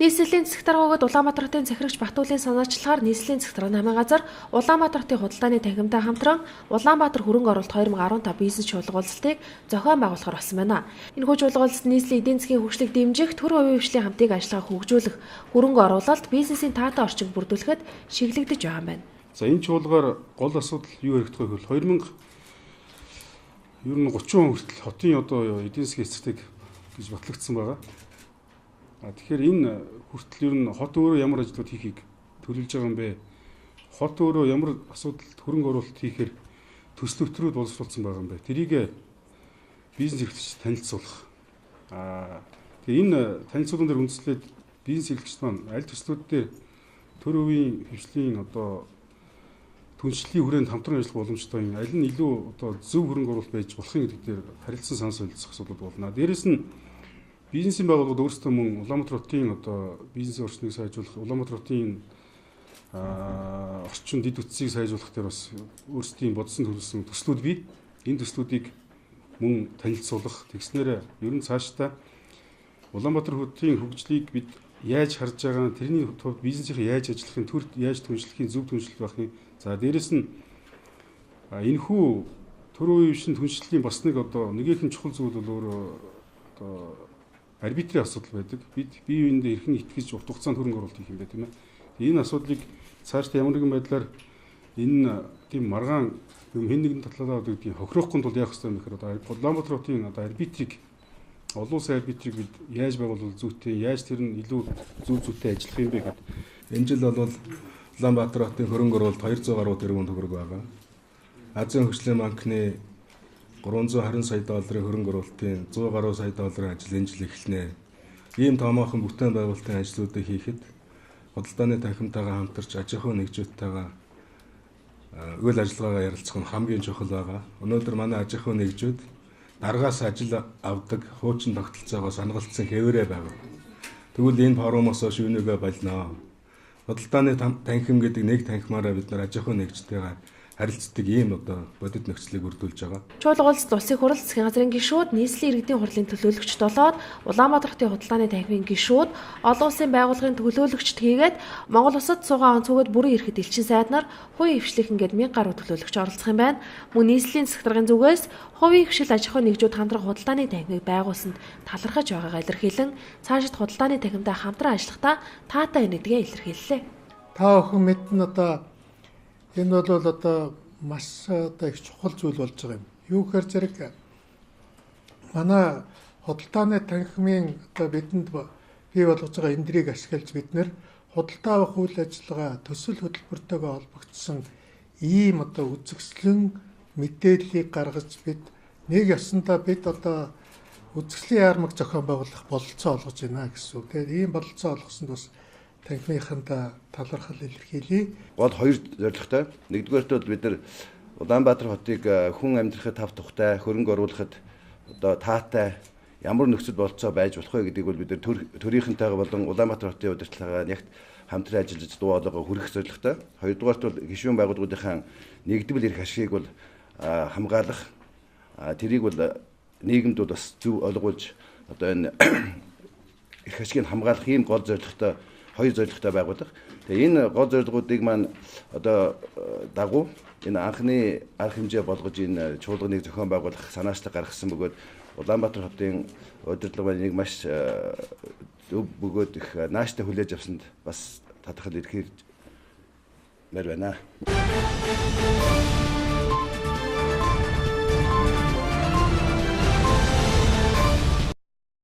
Нийслэлийн засаг даргаагад Улаанбаатар хотын захирагч Батуулын санаачлагаар нийслэлийн засаг дарга намын газар Улаанбаатар хотын худалдааны танхимтай хамтран Улаанбаатар хөрөнгө оруулалт 2015 бизнес чуулга уулзалтыг зохион байгуулахар болсон байна. Энэхүү чуулга уулзалт нийслэлийн эдийн засгийн хөгжлийг дэмжих, төр хувийн хвшлийн хамтыг ажиллагааг хөгжүүлэх, хөрөнгө оруулалт, бизнесийн таатай орчинг бүрдүүлэхэд чиглэгдэж байгаа юм байна. За энэ чуулгаар гол асуудал юу яригдах вэ гэвэл 2030 он хүртэл хотын одоо эдийн засгийн эцэгтэй гэж батлагдсан байгаа. Тэгэхээр энэ хүртэл ер нь хот өөрөө ямар ажлууд хийхийг төлөвлөж байгаа юм бэ? Хот өөрөө ямар асуудалд хөрөнгө оруулалт хийхээр төсөл өтрүүд боловсруулсан байгаа юм бэ? Тэрийг бизнес эрхлэгчид танилцуулах. Тэгээ энэ танилцуулган дээр үндэслээд бизнес эрхлэгчид маань аль төслүүд дээр төр хувийн хвшлийн одоо түншлэлийн хүрээнд хамтран ажиллах боломжтой юм. Аль нь илүү одоо зөв хөрөнгө оруулалт байж болохын гэдэг дээр харилцан санал солилцох асуудал болно. Дээрээс нь бизнесийн байгууллагууд өөрсдөө мөн Улаанбаатар хотын одоо бизнес орчныг сайжруулах, Улаанбаатар хотын орчин дэд үтсийг сайжруулах дээр бас өөрсдийн бодсон төлөвлөсөн төслүүд бий. Энэ төслүүдийг мөн танилцуулах, тэгснээр ер нь цаашдаа Улаанбаатар хотын хөгжлийг бид яаж харж байгаа, тэрний тулд бизнесийн яаж ажиллахын, төр яаж түншлэхийн, зөв түншлэл байхын. За дээрэс нь энэхүү төр хувийн хвшин түншлэлийн бас нэг одоо нэгэн чухал зүйл бол өөрөө одоо арбитрийн асуудал байдаг. Бид бие биендээ эрхэн итгэж урт хугацаанд хөрөнгө оруулалт хийх юм байна тийм ээ. Энэ асуудлыг цаашдаа ямар нэгэн байдлаар энэ тийм маргаан юм хэн нэгэн татлалаад гэдгийг хохирохгүй тулд яах ёстой юм гэхээр одоо Улаанбаатар хотын одоо арбитрийг олон улсын арбитрийг бид яаж байгуулвал зүйтэй, яаж тэр нь илүү зүйтэй ажиллах юм бэ гэдэг. Энэ жил бол Улаанбаатар хотын хөрөнгө оруулалт 200 гаруй тэрбум төгрөг байгаа. Азийн хөгжлийн банкны 320 сая долларын хөрөнгө оруулалтын 100 гаруй сая долларын ажил энэ жил эхэлнэ. Ийм томоохон бүтээн байгуулалтын ажлуудыг хийхэд худалдааны танхимтайгаа хамтарч аж ахуй нэгжүүдтэйгээ үйл ажиллагаагаа ярилцах нь хамгийн чухал байгаа. Өнөөдөр манай аж ахуй нэгжүүд даргаас ажил авдаг хуучин тогтолцоогоо санагалцсан хэвээрээ байгаа. Тэгвэл энэ форумоос шүүнэгээ болно. Худалдааны танхим гэдэг нэг танхимаараа бид нар аж ахуй нэгжтэйгээ харилцдаг ийм одоо бодит нөхцөлийг бүрдүүлж байгаа. Чуулга уулзалт улсын хурал засгийн газрын гишүүд, нийслэлийн иргэдийн хурлын төлөөлөгч 7-д, Улаанбаатар хотын худалдааны танхимын гишүүд, олон улсын байгууллагын төлөөлөгчд хийгээд Монгол улсад суугаа онцгойд бүрэн ирэхэд элчин сайд нар, хувийн хвшлийнхэн гээд 1000 гаруй төлөөлөгч оролцох юм байна. Мөн нийслэлийн засаг даргын зүгээс хувийн хвшил аж ахуй нэгжүүд хамтран худалдааны танхимыг байгуулсанд талархаж байгаагаа илэрхийлэн цаашид худалдааны танхимтай хамтран ажиллахдаа таатай байна гэдгээ илэрхийллээ. Та бүхэн мэднэ одоо энэ бол одоо маш одоо их чухал зүйл болж байгаа юм. Юу гэхээр зэрэг манай худалдааны танхимын одоо бидэнд бий болгож байгаа эндрийг ашиглаж бид нэр худалдаа авах үйл ажиллагаа төсөл хөтөлбөртэйгээ холбогдсон ийм одоо үзэсгэлэн мэдээллийг гаргаж бид нэг ёсондоо бид одоо үзэсгэлэн яармаг зохион байгуулах бололцоо олгож байна гэсэн үг. Тэгээд ийм бололцоо олгосонд бас танхимынхандаа талархал илэрхийлье. Гол хоёр зорилготой. Нэгдүгээрт бол бид нар Улаанбаатар хотыг хүн амьдрахад тав тухтай, хөрөнгө оруулахад одоо таатай ямар нөхцөл болцоо байж болох вэ гэдгийг бол бид нар төрийнхэнтэйгээ болон Улаанбаатар хотын удирдлагаа ягт хамтран ажиллаж дуу хоолойгоо хүргэх зорилготой. Хоёрдугаарт бол гишүүн байгууллагуудынхаа нэгдвэл эрх ашигыг бол хамгаалах, тэрийг бол нийгэмд бол бас зөв ойлгуулж одоо энэ эрх ашигыг хамгаалах ийм гол зорилготой хоёр зорилготой байгуулах. Тэгээ энэ гол зорилгоодыг маань одоо дагуу энэ анхны арга хэмжээ болгож энэ чуулганыг зохион байгуулах санаачлаг гаргасан бөгөөд Улаанбаатар хотын удирдлага маань нэг маш зөв бөгөөд их нааштай хүлээж авсанд бас татахад ирэхээр байна.